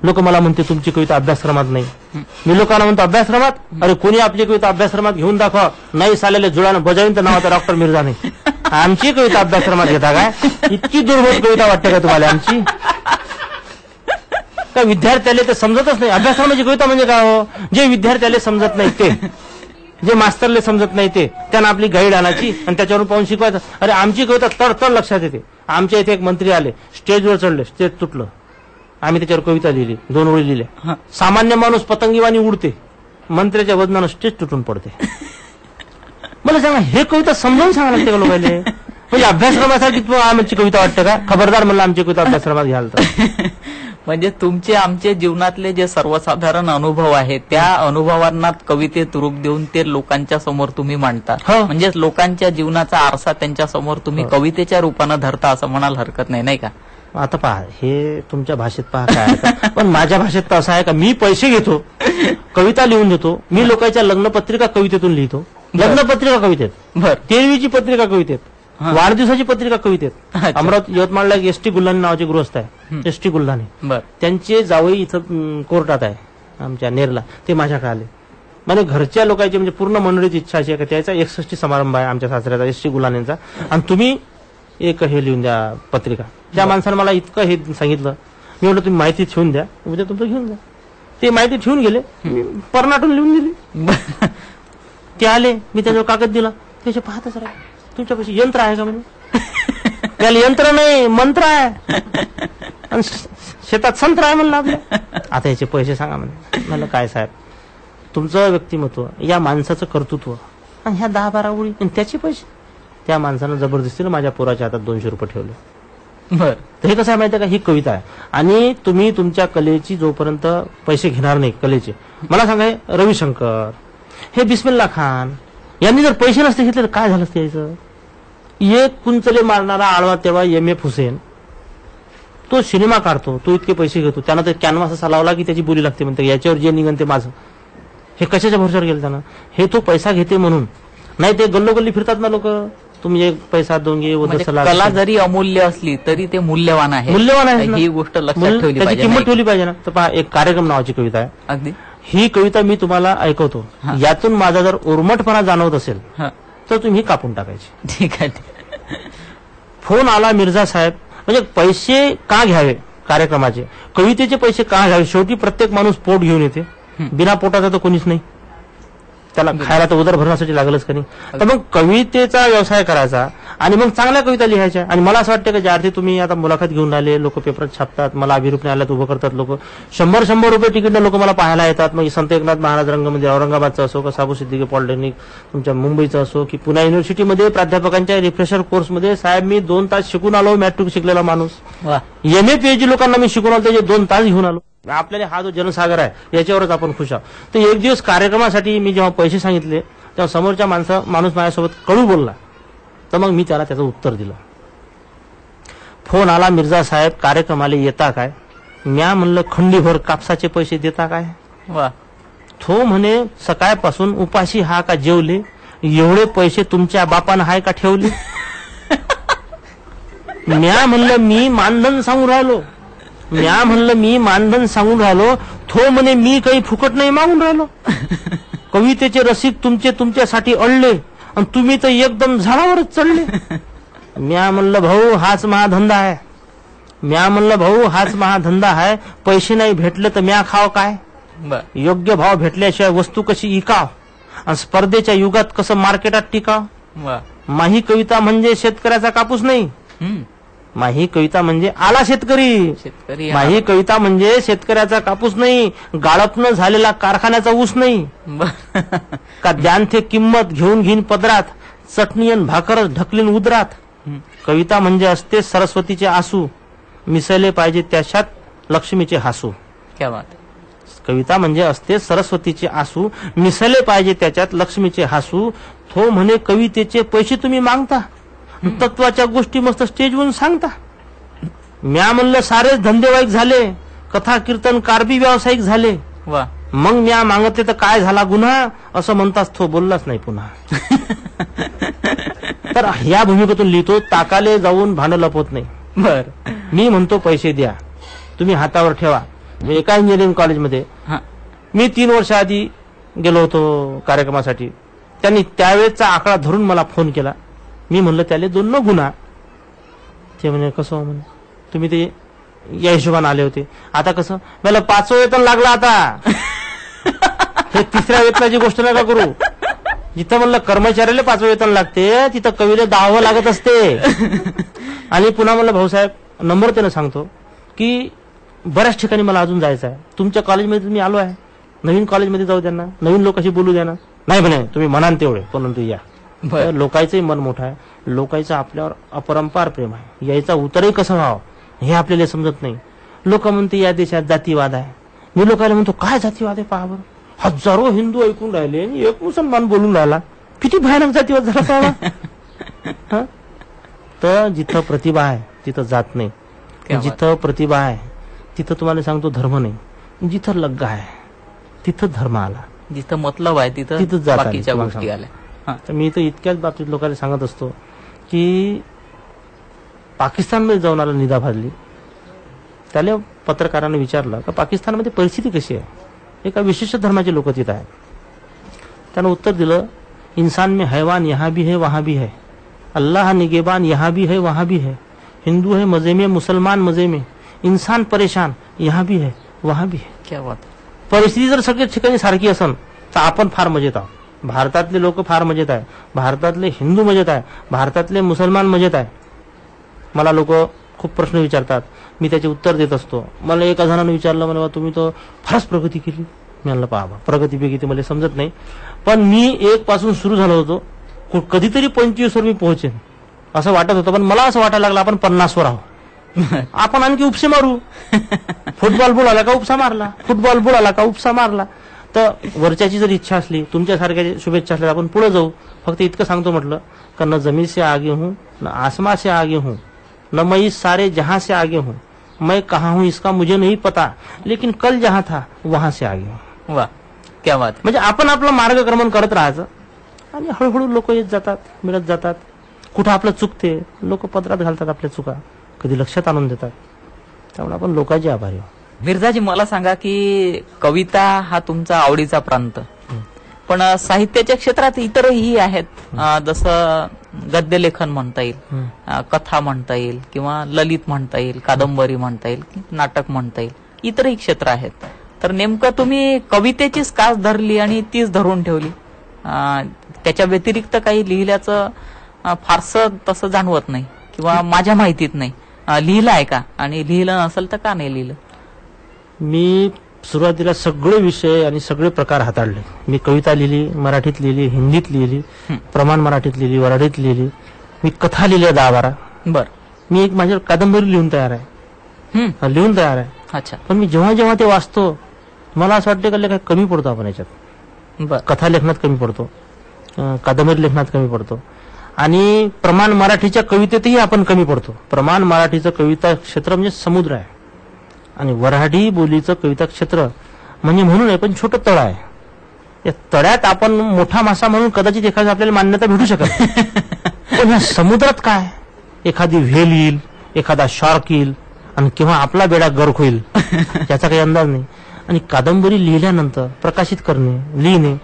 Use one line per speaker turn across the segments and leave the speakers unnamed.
लोक मला म्हणते तुमची कविता अभ्यासक्रमात नाही. मी लोकांना म्हणतो अभ्यासक्रमात, अरे कोणी आपली कविता अभ्यासक्रमात घेऊन दाखवा, नाही सालेले जुळानं बजावीन तर नावाचा डॉक्टर मिर्झा नाही. आमची कविता अभ्यासक्रमात घेता काय? इतकी दुर्बोध कविता वाटते का तुम्हाला आमची? का विद्यार्थ्याला ते समजतच नाही. अभ्यासक्रमाची कविता म्हणजे काय हो? जे विद्यार्थ्याला समजत नाही ते, जे मास्तरले समजत नाही ते, त्यांना आपली गाईड आणायची आणि त्याच्यावरून पाहून शिकवायचं. अरे आमची कविता तड लक्षात येते. आमच्या इथे एक मंत्री आले, स्टेजवर चढले, स्टेज तुटलं, आम्ही त्याच्यावर कविता लिहिली, 2 ओळी लिहिल्या. सामान्य माणूस पतंगीवाणी उडते, मंत्र्याच्या वजनानं स्टेज तुटून पडते. मला सांगा, हे कविता समजावून सांगायला लागते का लोकांना? म्हणजे अभ्यासक्रमासाठी आमची कविता वाटतं का? खबरदार म्हणलं आमची कविता अभ्यासक्रमात घ्याल तर.
म्हणजे तुमचे आमचे जीवनातले जे सर्वसाधारण अनुभव आहेत त्या अनुभवांना कवितेत रूप देऊन ते लोकांच्या समोर तुम्ही मांडता. म्हणजे लोकांच्या जीवनाचा आरसा त्यांच्या समोर तुम्ही कवितेच्या रूपानं धरता असं म्हणायला हरकत नाही, नाही का?
आता पहा, हे तुमच्या भाषेत पहा काय, पण माझ्या भाषेत तर असं आहे का, मी पैसे घेतो, कविता लिहून देतो. मी लोकांच्या लग्नपत्रिका कवितेतून लिहितो. लग्नपत्रिका कवितेत, 13वीची पत्रिका कवितेत, वाढदिवसाची पत्रिका कवितेत. अमरावती यवतमाळला एक एसटी गुल्हाने नावाचे गृहस्थ आहे, एसटी गुल्हाने. त्यांचे जावई इथं कोर्टात आहे आमच्या नेरला. ते माझ्याकडे आले, म्हणजे घरच्या लोकांची म्हणजे पूर्ण मंडळीची इच्छा अशी आहे का त्याचा 61 समारंभ आहे आमच्या सासऱ्याचा, एसटी गुल्हानेचा, आणि तुम्ही एक हे लिहून द्या पत्रिका. त्या माणसानं मला इतकं हे सांगितलं. मी म्हटलं तुम्ही माहिती ठेवून द्या, उद्या तुमचं घेऊन द्या. ते माहिती ठेवून गेले, परनाटून लिहून दिली. ते आले, मी त्याच्यावर कागद दिला. त्याचे पाहतच राहिले, तुमच्यापाशी यंत्र आहे का? म्हणजे त्याला यंत्र नाही, मंत्र आहे, आणि शेतात संत्र आहे म्हणलं आपल्या. आता याचे पैसे सांगा म्हणजे. म्हणलं काय साहेब, तुमचं व्यक्तिमत्व, या माणसाचं कर्तृत्व, आणि ह्या 10-12 ओळी, आणि त्याचे पैसे. त्या माणसानं जबरदस्तीनं माझ्या पोराच्या हातात 200 रुपये ठेवले.
बर,
हे कसं आहे माहिती आहे का, ही कविता आहे. आणि तुम्ही तुमच्या कलेची जोपर्यंत पैसे घेणार नाही कलेचे, मला सांगा, हे रविशंकर, हे बिस्मिल्ला खान यांनी जर पैसे नसते घेतले तर काय झालं असतं यायचं? एक कुंचले मारणारा आळवा तेव्हा MF हुसेन, तो सिनेमा काढतो, तो इतके पैसे घेतो, त्यानं तर कॅनव्हास असा लावला की त्याची बोली लागते म्हणते, याच्यावर जे निघन ते माझं. हे कशाच्या भरोशावर गेलं त्यानं? हे तो पैसा घेते म्हणून. नाही ते गल्लोगल्ली फिरतात ना लोक, तुम्ही एक पैसा दोंगे
कला जरी अमूल्य असली तरी ते मूल्यवान आहे.
मूल्यवान आहे,
ही गोष्ट लक्षात ठेवली,
त्याची किंमत ठेवली पाहिजे ना. तर पहा, एक कार्यक्रम नावाची कविता आहे.
अगदी
ही कविता मी तुम्हाला ऐकवतो, यातून माझा जर उर्मटपणा जाणवत असेल तर तुम्ही कापून टाकायची.
ठीक आहे.
फोन आला मिर्झा साहेब, म्हणजे पैसे का घ्यावे कार्यक्रमाचे, कवितेचे पैसे का घ्यावे? शेवटी प्रत्येक माणूस पोट घेऊन येते, बिना पोटाचा तर कोणीच नाही, त्याला खायला तर उदरभरणासाठी लागलच का नाही. तर मग कवितेचा व्यवसाय करायचा आणि मग चांगल्या कविता लिहायच्या. आणि मला असं वाटतं की ज्या अर्थी तुम्ही आता मुलाखत घेऊन राहिले, लोक पेपरात छापतात, मला अभिरूपने आल्यात उभं करतात लोक, 100 रुपये तिकीटनं लोक मला पाहायला येतात. मग संत एकनाथ महाराज रंगमंदिर औरंगाबादचं असो, का साबू सिद्दीकी पॉलिटेक्निक तुमच्या मुंबईचं असो, की पुणे युनिव्हर्सिटीमध्ये प्राध्यापकांच्या रिफ्रेशर कोर्समध्ये साहेब मी 2 तास शिकून आलो. मॅट्रिक शिकलेला माणूस, MA PhD लोकांना मी शिकून आलो, त्याचे 2 तास घेऊन आलो. आपल्याला हा जो जनसागर आहे याच्यावरच आपण खुश आहोत. तर एक दिवस कार्यक्रमासाठी मी जेव्हा पैसे सांगितले तेव्हा समोरच्या माणूस माझ्यासोबत कडू बोलला. तर मग मी त्याला त्याचं उत्तर दिलं. फोन आला, मिर्झा साहेब कार्यक्रमाला येता काय? म्या म्हणलं खंडीभर कापसाचे पैसे देता काय? तो म्हणे सकाळपासून उपाशी हा का जेवले, एवढे पैसे तुमच्या बापानं हाय का ठेवले? म्या म्हणलं मी मानधन सांगून राहिलो, तो म्हणे मी काही फुकट नाही मागून राहिलो. कवितेचे रसिक तुमच्यासाठी अडले आणि तुम्ही तर एकदम झाडावरच चढले. म्या म्हणलं भाऊ हाच महाधंदा आहे, पैसे नाही भेटले तर म्या खाव काय? योग्य भाव भेटल्याशिवाय वस्तू कशी इकाव आणि स्पर्धेच्या युगात कसं मार्केटात टिकाव? माही कविता म्हणजे शेतकऱ्याचा कापूस नाही, माही कविता म्हणजे आला शेतकरी. माही कविता म्हणजे शेतकऱ्याचा कापूस नाही, गाळपनं झालेला कारखान्याचा ऊस नाही का द्यान ते किंमत घेऊन पदरात, चटणीन भाकर ढकलीन उदरात. कविता म्हणजे असते सरस्वतीचे आसू, मिसळले पाहिजे त्याच्यात लक्ष्मीचे हासू.
क्या बात.
कविता म्हणजे असते सरस्वतीचे आसू, मिसळले पाहिजे त्याच्यात लक्ष्मीचे हासू. तो म्हणे कवितेचे पैसे तुम्ही मागता, तत्वाच्या गोष्टी मस्त स्टेजवरून सांगता. म्या म्हणलं सारेच धंदेवाईक झाले, कथा कीर्तन कारबी व्यावसायिक झाले. मग म्या मागतले तर काय झाला गुन्हा, असं म्हणताच तो बोललाच नाही पुन्हा. तर ह्या भूमिकेतून लिहितो, ताकाले जाऊन भांड लपवत नाही. मी म्हणतो पैसे द्या, तुम्ही हातावर ठेवा, एका इंजिनिअरिंग कॉलेजमध्ये
हा.
मी 3 वर्ष आधी गेलो होतो कार्यक्रमासाठी. त्यांनी त्यावेळेचा आकडा धरून मला फोन केला. मी म्हणलं त्याले 2 गुन्हा. ते म्हणे कसं म्हणे तुम्ही ते या हिशोबाने आले होते. आता कसं मला 5वं वेतन लागलं आता. हे 3ऱ्या वेतनाची गोष्ट नका करू. जिथं म्हणलं कर्मचाऱ्याला 5वं वेतन लागते तिथं कवीला 10वं लागत असते. आणि पुन्हा म्हणलं भाऊसाहेब नम्रतेनं सांगतो की बऱ्याच ठिकाणी मला अजून जायचं आहे. तुमच्या कॉलेजमध्ये मी आलो आहे. नवीन कॉलेजमध्ये जाऊ द्या ना, नवीन लोकांशी बोलू द्या ना. नाही म्हणे तुम्ही म्हणाल तेवढे परंतु या. लोकांचंही मन मोठं आहे. लोकांचं आपल्यावर अपरंपार प्रेम आहे. यायचा उतरही कसं व्हावं हे आपल्याला समजत नाही. लोक म्हणते या देशात जातीवाद आहे. मी लोकांना म्हणतो काय जातीवाद आहे पहा बरं. हजारो हिंदू ऐकून राहिले आणि एक मुसलमान बोलून राहिला. किती भयानक जातीवाद झाला पाहा. तर जिथं प्रतिभा आहे तिथं जात नाही. जिथं प्रतिभा आहे तिथं तुम्हाला सांगतो धर्म नाही. जिथं लग्गा आहे तिथं धर्म आला.
जिथं मतलब आहे तिथं बाकीच्या गोष्टी आल्या.
तर मी तर इतक्याच बाबतीत लोकांना सांगत असतो की पाकिस्तानमध्ये जाऊन आला निदा भाजली. त्याला पत्रकारांनी विचारलं का पाकिस्तानमध्ये परिस्थिती कशी आहे. एका विशिष्ट धर्माचे लोक तिथं आहेत. त्यानं उत्तर दिलं इंसान में हैवान यहाँ भी है वहां भी है. अल्लाह निगेबान यहाँ भी है वहां भी है. हिंदू है मजे में, मुसलमान मजे में, इंसान परेशान यहाँ भी है वहां भी है.
क्या बात.
परिस्थिती जर सगळ्या ठिकाणी सारखी असेल तर आपण फार मजेत आहोत. भारतातले लोक फार मजेत आहे. भारतातले हिंदू मजेत आहे. भारतातले मुसलमान मजेत आहे. मला लोक खूप प्रश्न विचारतात. मी त्याचे उत्तर देत असतो. मला एका जणांनी विचारलं मला तुम्ही तर फारच प्रगती केली. मी म्हणलं पहा प्रगती बेगती मला समजत नाही. पण मी 1 पासून सुरू झालो होतो. कधीतरी 25 वर मी पोहोचेन असं वाटत होतं. पण मला असं वाटायला लागलं आपण 50 वर आहोत. आपण आणखी उपसे मारू. फुटबॉल बुडाला का उपसा मारला. फुटबॉल बुडाला का उपसा मारला. तर वरच्याची जर इच्छा असली तुमच्यासारख्या शुभेच्छा असल्या आपण पुढे जाऊ. फक्त इतकं सांगतो म्हटलं का न जमीन से आगे हूं न आसमां से आगे हूं न मैं इस सारे जहां से आगे हूं. मैं कहां हूं इसका मुझे नहीं पता लेकिन कल जहां था वहां से आगे हूं.
वा क्या बात.
म्हणजे आपण आपलं मार्गक्रमण करत राहायचं आणि हळूहळू लोक येत जातात मिळत जातात. कुठं आपलं चुकते लोक पदरात घालतात आपल्या चुका कधी लक्षात आणून देतात. त्यामुळे आपण लोकांचे आभारी आहोत.
मिर्झाजी मला सांगा की कविता हा तुमचा आवडीचा प्रांत पण साहित्याच्या क्षेत्रात इतरही आहेत. जसं गद्यलेखन म्हणता येईल, कथा म्हणता येईल किंवा ललित म्हणता येईल, कादंबरी म्हणता येईल, नाटक म्हणता येईल. इतरही क्षेत्र आहेत. तर नेमकं तुम्ही कवितेचीच कास धरली आणि तीच धरून ठेवली. त्याच्या व्यतिरिक्त काही लिहिल्याचं फारसं तसं जाणवत नाही किंवा माझ्या माहितीत नाही. लिहिलं आहे का आणि लिहिलं नसेल तर का नाही लिहिलं.
मी सुरुवातीला सगळे विषय आणि सगळे प्रकार हाताळले. मी कविता लिहिली, मराठीत लिहिली, हिंदीत लिहिली, प्रमाण मराठीत लिहिली, वराठीत लिहिली. मी कथा लिहिल्या 10-12.
बर.
मी एक माझ्या कादंबरी लिहून तयार आहे. लिहून तयार आहे.
अच्छा.
पण मी जेव्हा जेव्हा ते वाचतो मला असं वाटतं का काय कमी पडतो आपण याच्यात. कथा लेखनात कमी पडतो, कादंबरी लेखनात कमी पडतो आणि प्रमाण मराठीच्या कवितेतही आपण कमी पडतो. प्रमाण मराठीचं कविता क्षेत्र म्हणजे समुद्र आहे आणि वऱ्हाडी बोलीचं कविता क्षेत्र म्हणजे म्हणून आहे पण छोटं तळ आहे. या तळ्यात आपण मोठा मासा म्हणून कदाचित एखादी आपल्याला मान्यता भेटू शकत. पण या समुद्रात काय एखादी व्हेल येईल, एखादा शार्क येईल आणि किंवा आपला बेडा गर्क होईल याचा काही अंदाज नाही. आणि कादंबरी लिहिल्यानंतर प्रकाशित करणे, लिहिणे.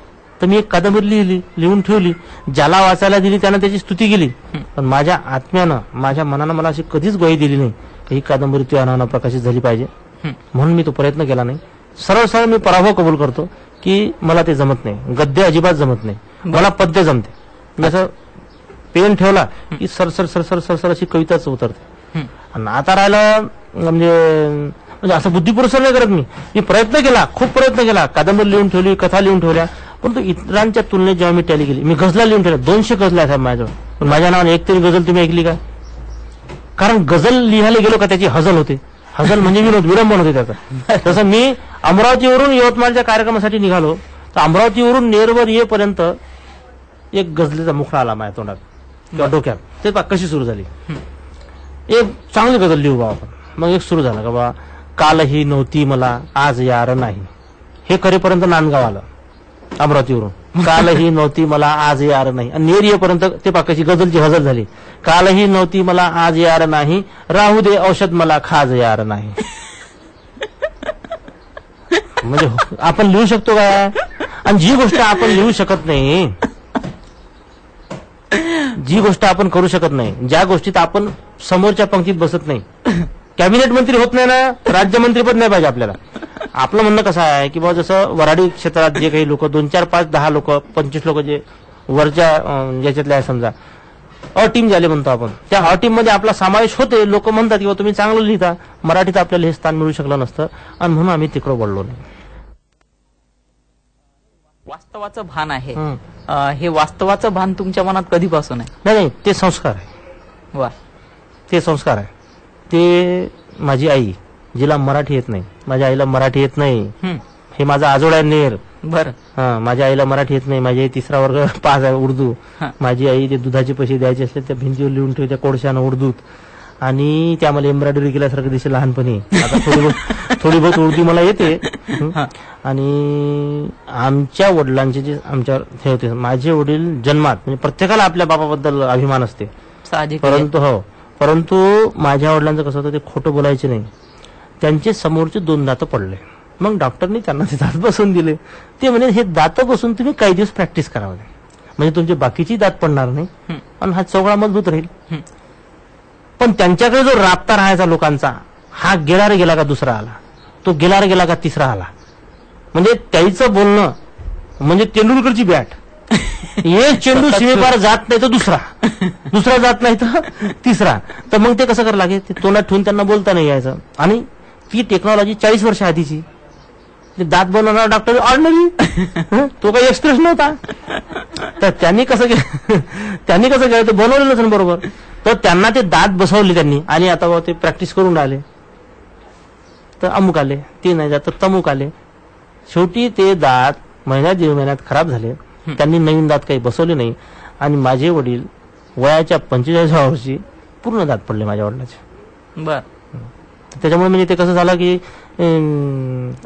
तर मी एक कादंबरी लिहिली, लिहून ठेवली. ज्याला वाचायला दिली त्यानं त्याची स्तुती केली. पण माझ्या आत्म्यानं माझ्या मनानं मला अशी कधीच ग्वाही दिली नाही ही कादंबरी तुझ्या नावानं प्रकाशित झाली पाहिजे. म्हणून मी तो प्रयत्न केला नाही. सरळ सरळ मी पराभव कबूल करतो की मला ते जमत नाही. गद्य अजिबात जमत नाही. मला पद्य जमते. जसं पेन ठेवला की सरसर सरसर सरसर अशी कविताच उतरते. आणि आता राहिलं म्हणजे असं बुद्धिपुरस्कार नाही करत मी प्रयत्न केला, खूप प्रयत्न केला. कादंबरी लिहून ठेवली, कथा लिहून ठेवल्या. परंतु इतरांच्या तुलनेत जेव्हा मी टॅली केली, मी गझला लिहून ठेवल्या 200 गझला आहेत माझ्याजवळ. पण माझ्या नावाने एक तरी गझल तुम्ही ऐकली का. कारण गझल लिहायला गेलो का त्याची हजल होते. हजल म्हणजे विडंबन होते त्याचा. तसं मी अमरावतीवरून यवतमाळच्या कार्यक्रमासाठी निघालो तर अमरावतीवरून नेरवर येईपर्यंत एक गझलेचा मुखडा आला माझ्या तोंडात किंवा डोक्यात. ते पा कशी सुरू झाली. एक चांगली गझल लिहू बा आपण. मग एक सुरू झालं का बा कालही नव्हती मला आज यार नाही. हे करेपर्यंत नांदगाव आलं अमरावतीवरून. कालही नव्हती मला आज यार नाही. आणि नेर येईपर्यंत ते पा कशी गझलची हजल झाली. कालही नव्हती मला आज यार नाही, राहू दे औषध मला खाज यार नाही. म्हणजे आपण लिहू शकतो काय? आणि जी गोष्ट आपण लिहू शकत नाही, जी गोष्ट आपण करू शकत नाही, ज्या गोष्टीत आपण समोरच्या पंक्तीत बसत नाही, कॅबिनेट मंत्री होत नाही ना, राज्यमंत्रीपद नाही पाहिजे आपल्याला. आपलं म्हणणं कसं आहे की बाबा जसं वराडी क्षेत्रात जे काही लोक 2, 4, 5, 10 लोक 25 लोक जे वरच्या याच्यातले आहे समजा अ टीम झाले म्हणतो आपण, त्या अ टीम मध्ये आपला समावेश होते. लोक म्हणतात की तुम्ही चांगलं लिहिता, मराठीत आपल्याला हे स्थान मिळू शकलं नसतं आणि म्हणून आम्ही तिकडं वळलो नाही.
वास्तवाचं भान आहे, हे वास्तवाचं भान तुमच्या मनात कधीपासून आहे?
नाही, ते संस्कार आहे.
वा,
ते संस्कार आहे. ते माझी आई, जिला मराठी येत नाही, माझ्या आईला मराठी येत नाही, हे माझा आजोळा आहे नेर.
बरं.
माझ्या आईला मराठी येत नाही, माझी आई 3रा वर्ग पास आहे उर्दू. माझी आई ते दुधाचे पैसे द्यायचे असले त्या भिंतीवर लिहून ठेवते कोळशानं उर्दूत, आणि त्या मला एम्ब्रॉयडरी केल्यासारखं दिसे लहानपणी. आता थोडी बहुत उर्दू मला येते. आणि आमच्या वडिलांचे जे आमच्यावर हे होते, माझे वडील जन्मात म्हणजे प्रत्येकाला आपल्या बापाबद्दल अभिमान असते, परंतु माझ्या वडिलांचं कसं होतं, ते खोटं बोलायचे नाही. त्यांचे समोरचे 2 दात पडले, मग डॉक्टरनी त्यांना ते दात बसवून दिले. ते म्हणजे हे दात बसून तुम्ही काही दिवस प्रॅक्टिस करावं, म्हणजे तुमचे बाकीची दात पडणार नाही आणि हा चौघडा मजबूत राहील. पण त्यांच्याकडे जो राबता राहायचा लोकांचा, हा गेला रे गेला का दुसरा आला, तो गेला रे गेला का तिसरा आला. म्हणजे त्याचं बोलणं म्हणजे तेंडुलकरची बॅट, एक चेंडू सीमेपार जात नाही तर दुसरा जात नाही तर तिसरा. तर मग ते कसं करावं लागेल, ते तोंडात ठेवून त्यांना बोलता नाही यायचं. आणि ती टेक्नॉलॉजी 40 वर्ष आधीची. दात बनवणारा डॉक्टर ऑर्डिनरी, तो काही एक्सप्रेस नव्हता. तर त्यांनी कसं केलं, ते बनवलेलंच ना बरोबर. तर त्यांना ते दात बसवले त्यांनी, आणि आता ते प्रॅक्टिस करून आले तर अमुक आले, ते नाही जात तर तमुक आले. शेवटी ते दात 1-1.5 महिन्यात खराब झाले. त्यांनी नवीन दात काही बसवले नाही, आणि माझे वडील वयाच्या 45व्या वर्षी पूर्ण दात पडले माझ्या वडिलांचे.
बर.
त्याच्यामुळे म्हणजे ते कसं झालं की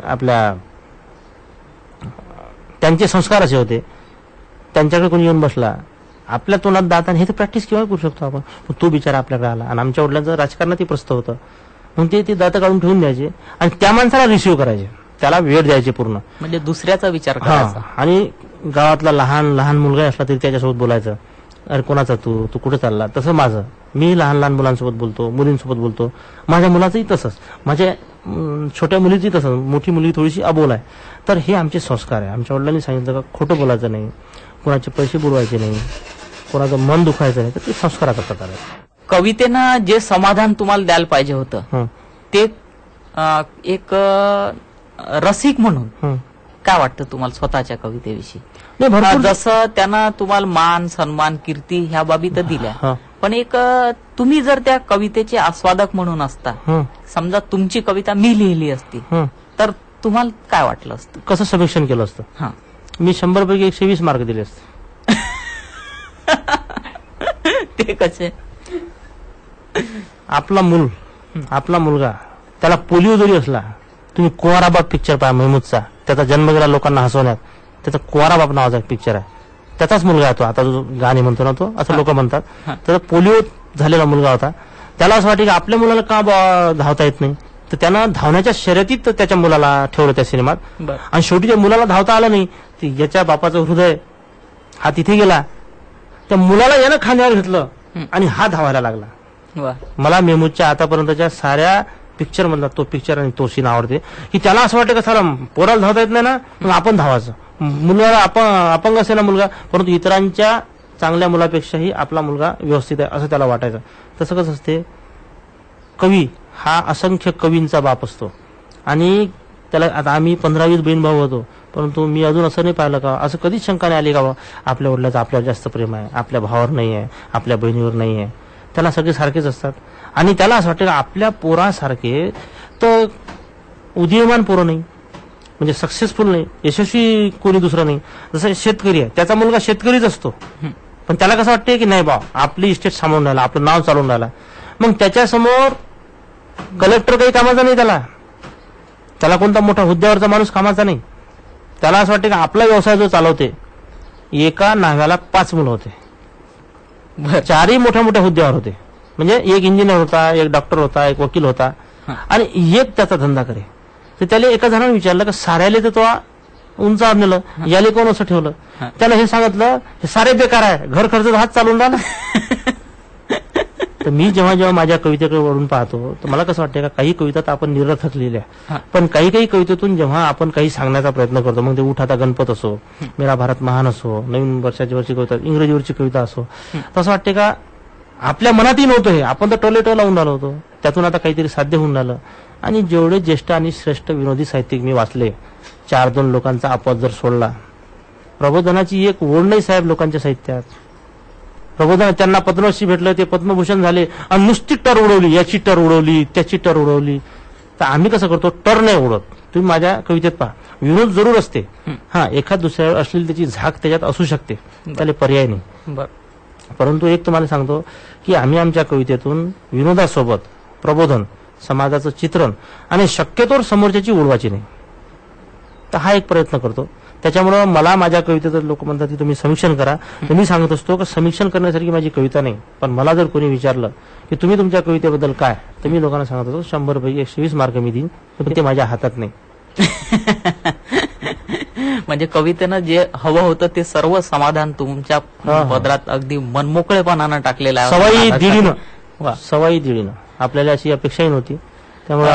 आपल्या त्यांचे संस्कार असे होते, त्यांच्याकडे कोणी येऊन बसला, आपल्या तोंडात दात, आणि हे तर प्रॅक्टिस केव्हा करू शकतो आपण. तो बिचारा आपल्याकडे आला, आणि आमच्या वडिलांचं राजकारणातही प्रस्ताव होतं, मग ते दात काढून ठेवून द्यायचे आणि त्या माणसाला रिसिव्ह करायचे, त्याला वेळ द्यायचे पूर्ण,
म्हणजे दुसऱ्याचा विचार करायचा.
आणि गावातला लहान मुलगा असला तरी त्याच्यासोबत बोलायचं, अरे कोणाचा तू कुठे चालला. तसं माझं, मी लहान मुलांसोबत बोलतो, मुलींसोबत बोलतो. माझ्या मुलाचंही तसंच, माझ्या छोट्या मुलीचंही तसंच, मोठी मुलगी थोडीशी अबोल आहे. तर हे आमचे संस्कार आहे. आमच्या वडिलांनी सांगितलं का खोटं बोलायचं नाही, कोणाचे पैसे बुडवायचे नाही, कोणाचं मन दुखायचं नाही. तर ते संस्काराचा प्रकार आहे.
कवितेनं जे समाधान तुम्हाला द्यायला पाहिजे होतं, ते एक रसिक म्हणून काय वाटतं तुम्हाला स्वतःच्या कवितेविषयी? जसं त्यानं तुम्हाला मान, सन्मान, कीर्ती ह्या बाबी तर दिल्या, पण एक तुम्ही जर त्या कवितेचे आस्वादक म्हणून असता, समजा तुमची कविता मी लिहिली असती, तर तुम्हाला काय वाटलं असतं?
कसं समीक्षण केलं असतं? मी 100 पैकी 120 मार्क दिले असते.
ते कसे?
आपला मुलगा, त्याला पोलिओ जरी असला, तुम्ही कुंवारा बाप पिक्चर पहा महमूदचा, त्याचा जन्म गेला लोकांना हसवण्यात, त्याचा कुंवारा बाप नावाचा पिक्चर आहे, त्याचाच मुलगा आहे तो, आता जो गाणे म्हणतो ना तो, असं लोक म्हणतात. त्याचा पोलिओ झालेला मुलगा होता. त्याला असं वाटतं की आपल्या मुलाला का धावता येत नाही, तर त्यानं धावण्याच्या शर्यतीत त्याच्या मुलाला ठेवलं त्या सिनेमात. आणि शेवटी त्या मुलाला धावता आलं नाही, याच्या बापाचं हृदय हा तिथे गेला, त्या मुलाला यानं खांद्यावर घेतलं आणि हा धावायला लागला. मला मेहमूदच्या आतापर्यंतच्या साऱ्या पिक्चर मधला तो पिक्चर आणि तो सीन आवडते, की त्याला असं वाटतं का साला पोराला धावता येत नाही ना, मग आपण धावायचं. मुलाला अपंग असेल ना मुलगा, परंतु इतरांच्या चांगल्या मुलापेक्षाही आपला मुलगा व्यवस्थित आहे असं त्याला वाटायचं. तसं कसं असते, कवी हा असंख्य कवींचा बाप असतो, आणि त्याला आता आम्ही 15-20 बहीण भाऊ होतो, परंतु मी अजून असं नाही पाहिलं का, असं कधीच शंका नाही आली का आपल्या वडिलांचं आपल्यावर जास्त प्रेम आहे, आपल्या भावावर नाही आहे, आपल्या बहिणीवर नाही आहे. त्याला सगळे सारखेच असतात, आणि त्याला असं वाटतं का आपल्या पोरासारखे तर उदीयमान पोरं नाही, म्हणजे सक्सेसफुल नाही, यशस्वी कोणी दुसरं नाही. जसं शेतकरी आहे, त्याचा मुलगा शेतकरीच असतो, पण त्याला कसं वाटतं की नाही बा आपली इस्टेट सांभाळून राहिला, आपलं नाव चालवून राहिला, मग त्याच्यासमोर कलेक्टर काही कामाचा नाही, त्याला कोणता मोठा हुद्द्यावरचा माणूस कामाचा नाही. त्याला असं वाटतं की आपला व्यवसाय जो चालवते, एका नाव्याला 5 मुलं होते, 4ही मोठ्या हुद्द्यावर होते, म्हणजे एक इंजिनियर होता, एक डॉक्टर होता, एक वकील होता, आणि एक त्याचा धंदा करे. तर त्याला एका जणांनी विचारलं का साऱ्याले तर तो उंच आणलं, याले कोण असं ठेवलं. त्याला हे सांगितलं हे सारे बेकार आहे, घर खर्च हात चालून राहिला. तर मी जेव्हा माझ्या कवितेकडे वळून पाहतो तर मला कसं वाटतं का काही कविता तर आपण निरर्थक लिहिल्या, पण काही काही कवितेतून जेव्हा आपण काही सांगण्याचा प्रयत्न करतो, मग ते उठ आता गणपत असो, मेरा भारत महान असो, नवीन वर्षाच्या वरची कविता, इंग्रजीवरची कविता असो, तसं वाटते का आपल्या मनातही नव्हतं हे, आपण तर टोलेटो लावून राहिलो होतो, त्यातून आता काहीतरी साध्य होऊन राहिलं. आणि जेवढे ज्येष्ठ आणि श्रेष्ठ विनोदी साहित्यिक मी वाचले, 4-2 लोकांचा अपवाद जर सोडला, प्रबोधनाची एक ओढ नाही साहेब लोकांच्या साहित्यात. प्रबोधन त्यांना पद्मश्री भेटलं, ते पद्मभूषण झाले आणि नुसती टर उडवली, याची टर उडवली, त्याची टर उडवली. तर आम्ही कसं करतो, टर नाही उडत. तुम्ही माझ्या कवितेत पहा, विनोद जरूर असते, हा एखाद दुसऱ्यावर असलेली त्याची झाक त्याच्यात असू शकते, त्याला पर्याय नाही. परंतु एक तुम्हाला सांगतो की आम्ही आमच्या कवितेतून विनोदासोबत प्रबोधन, समाजाचं चित्रण आणि शक्यतोवर समोरच्याची उडवाची नाही, तर हा एक प्रयत्न करतो. त्याच्यामुळं मला माझ्या कवितेत लोक म्हणतात की तुम्ही समीक्षण करा, तर मी सांगत असतो की समीक्षण करण्यासारखी माझी कविता नाही. पण मला जर कोणी विचारलं की तुम्ही तुमच्या कवितेबद्दल काय, तर मी लोकांना सांगत असतो 100 पैकी 120 मार्क मी देईन, पण ते माझ्या हातात नाही.
म्हणजे कवितेनं जे हवं होतं ते सर्व समाधान तुमच्या पदरात अगदी मनमोकळेपणानं टाकलेलं आहे.
सवाई दिळीनं आपल्याला अशी अपेक्षाही नव्हती. त्यामुळे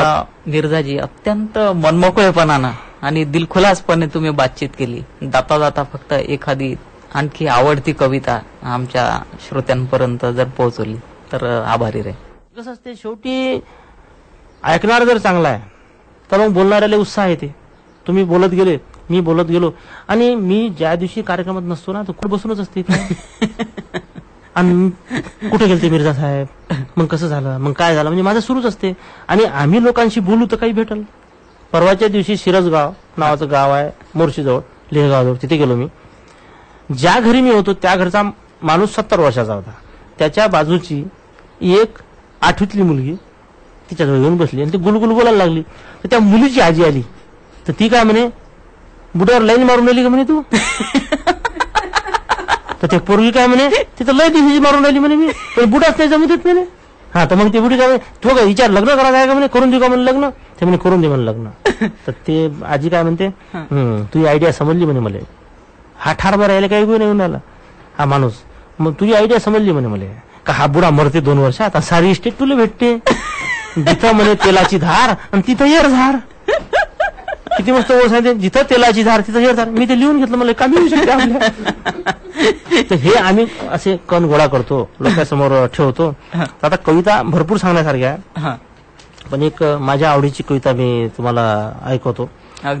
मिर्झाजी अत्यंत मनमोकळेपणानं आणि दिलखुलासपणे तुम्ही बातचीत केली. जाता जाता फक्त एखादी आणखी आवडती कविता आमच्या श्रोत्यांपर्यंत जर पोहोचवली तर आभारी रे.
कसं असते, शेवटी ऐकणार जर चांगला आहे तर मग बोलणाऱ्याला उत्साह येते. तुम्ही बोलत गेले, मी बोलत गेलो, आणि मी ज्या दिवशी कार्यक्रमात नसतो ना, तो कुठे बसूनच असते. आणि कुठे गेलते मिर्झा साहेब, मग कसं झालं, मग काय झालं, म्हणजे माझं सुरूच असते. आणि आम्ही लोकांशी बोलू तर काही भेटल. परवाच्या दिवशी शिरसगाव नावाचं गाव आहे मोर्शीजवळ, लेहगावजवळ, तिथे गेलो मी. ज्या घरी मी होतो त्या घरचा माणूस 70 वर्षाचा होता. त्याच्या बाजूची एक 8वीतली मुलगी तिच्याजवळ येऊन बसली आणि ती गुलगुल बोलायला लागली. तर त्या मुलीची आजी आली, तर ती काय म्हणे, बुड्यावर लाईन मारून राहिली का म्हणे तू. तर ते पोरगी काय म्हणे, तिथं लय दिवशी मारून राहिली म्हणे मी, पण बुडाच नाही जमत येत म्हणे. हा, तर मग ते बुडी काय, तू काय विचार लग्न करायचं आहे का म्हणे, करून देऊ का म्हणे लग्न. ते म्हणे करून दे म्हणे लग्न. तर ते आजी काय म्हणते, तुझी आयडिया समजली म्हणे मला. हा ठारभर यायला काही नाही म्हणाला हा माणूस. मग तुझी आयडिया समजली म्हणे मला, का हा बुडा मरते 2 वर्षात, आता सारी इस्टेट तुला भेटते. जिथं म्हणे तेलाची धार आणि तिथं येर धार. किती मस्त ओळ सांगते, जिथं तेलाची धार तिथं येर धार. मी ते लिहून घेतलं, मला कमी होऊ शकते आपल्या. तर हे आम्ही असे कण गोळा करतो, लोकांसमोर ठेवतो. आता कविता भरपूर सांगण्यासारख्या आहे, पण एक माझ्या आवडीची कविता मी तुम्हाला ऐकवतो.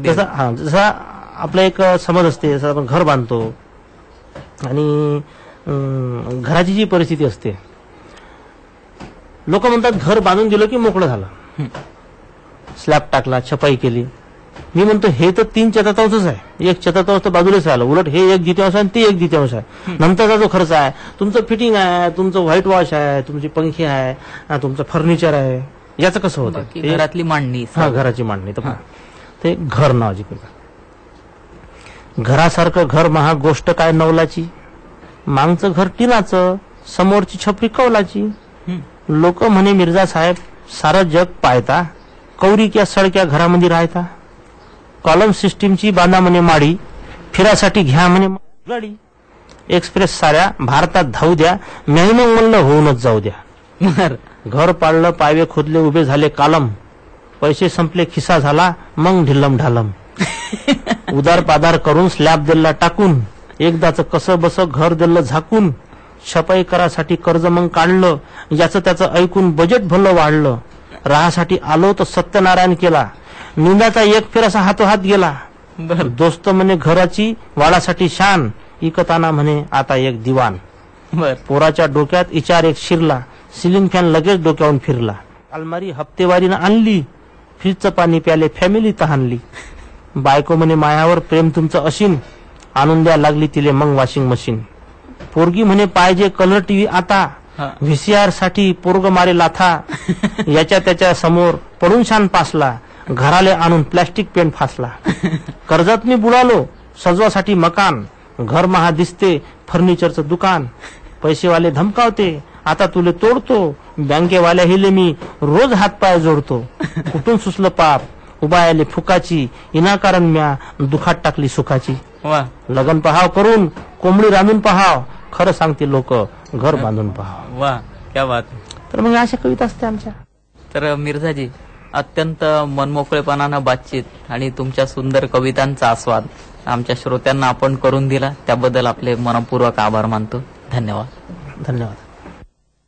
जसा आपला एक समज असते, जसं आपण घर बांधतो आणि घराची जी परिस्थिती असते, लोक म्हणतात घर बांधून दिलं की मोकळं झालं, स्लॅब टाकला, छपाई केली. मी म्हणतो हे तर 3/4 आहे, 1/4 तर बाजूलाच राहिलं. उलट हे 1/2 आहे आणि ते 1/2 आहे. नंतरचा जो खर्च आहे, तुमचं फिटिंग आहे, तुमचं व्हाईट वॉश आहे, तुमची पंखे आहे, तुमचं फर्निचर आहे, याचं कसं होतं,
घरातली मांडणी.
हा, घराची मांडणी. तर ते घर नावाची कविता. घरासारखं घर महाग गोष्ट काय नवलाची, मागचं घर टिनाचं, समोरची छपरी कौलाची. लोक म्हणे मिर्झा साहेब सारं जग पाहता, कौरिक्या सडक्या घरामध्ये राहता. कॉलम सिस्टीमची बांधा म्हणे माडी, फिरासाठी घ्या म्हणे गाडी. एक्सप्रेस साऱ्या भारतात धावू द्या, मेहनत म्हणलं होऊनच जाऊ द्या. घर पाडलं, पायवे खोदले, उभे झाले कालम, पैसे संपले, खिसा झाला, मग ढिल्लम ढालम. उदार पादार करून स्लॅब दिला टाकून, एकदाच कसं बस घर दिलं झाकून. छपाई करासाठी कर्ज मग काढलं, याचं त्याचं ऐकून बजेट भलं वाढलं. राहासाठी आलो तर सत्यनारायण केला, निंदाचा एक फेर असा हातोहात गेला. दोस्त म्हणे घराची वाडासाठी शान, इकताना म्हणे आता एक दिवाण. पोराच्या डोक्यात विचार एक शिरला, सिलिंग फॅन लगेच डोक्यावरून फिरला. अलमारी हप्तेवारीनं आणली, फ्रीजचं पाणी प्याले फॅमिली तहानली. बायको म्हणे मायावर प्रेम तुमचं अशीन, आणून द्या लागली तिले मग वॉशिंग मशीन. पोरगी म्हणे पाहिजे कलर टीव्ही आता, व्हीसीआर साठी पोरग मारे लाथा. याच्या त्याच्या समोर पडून शान पासला, घराले आणून प्लॅस्टिक पेंट फासला. कर्जात मी बुडालो, सजवासाठी मकान, घर महा दिसते फर्निचरचं दुकान. पैसेवाले धमकावते, आता तुले तोडतो, बँकेवाल्या हिले मी रोज हातपाय जोडतो. कुठून सुचलं पाप, उभायले फुकाची इनाकारण म्या दुखात टाकली सुखाची.
वा
लगन पहाव करून कोंबडी रांधून पहाव, खरं सांगते लोक घर बांधून पहाव.
वा क्या बात.
तर मग अशा कविता असते आमच्या.
तर मिर्झाजी, अत्यंत मनमोकळेपणानं बातचीत आणि तुमच्या सुंदर कवितांचा आस्वाद आमच्या श्रोत्यांना आपण करून दिला, त्याबद्दल आपले मनपूर्वक आभार मानतो. धन्यवाद.
धन्यवाद.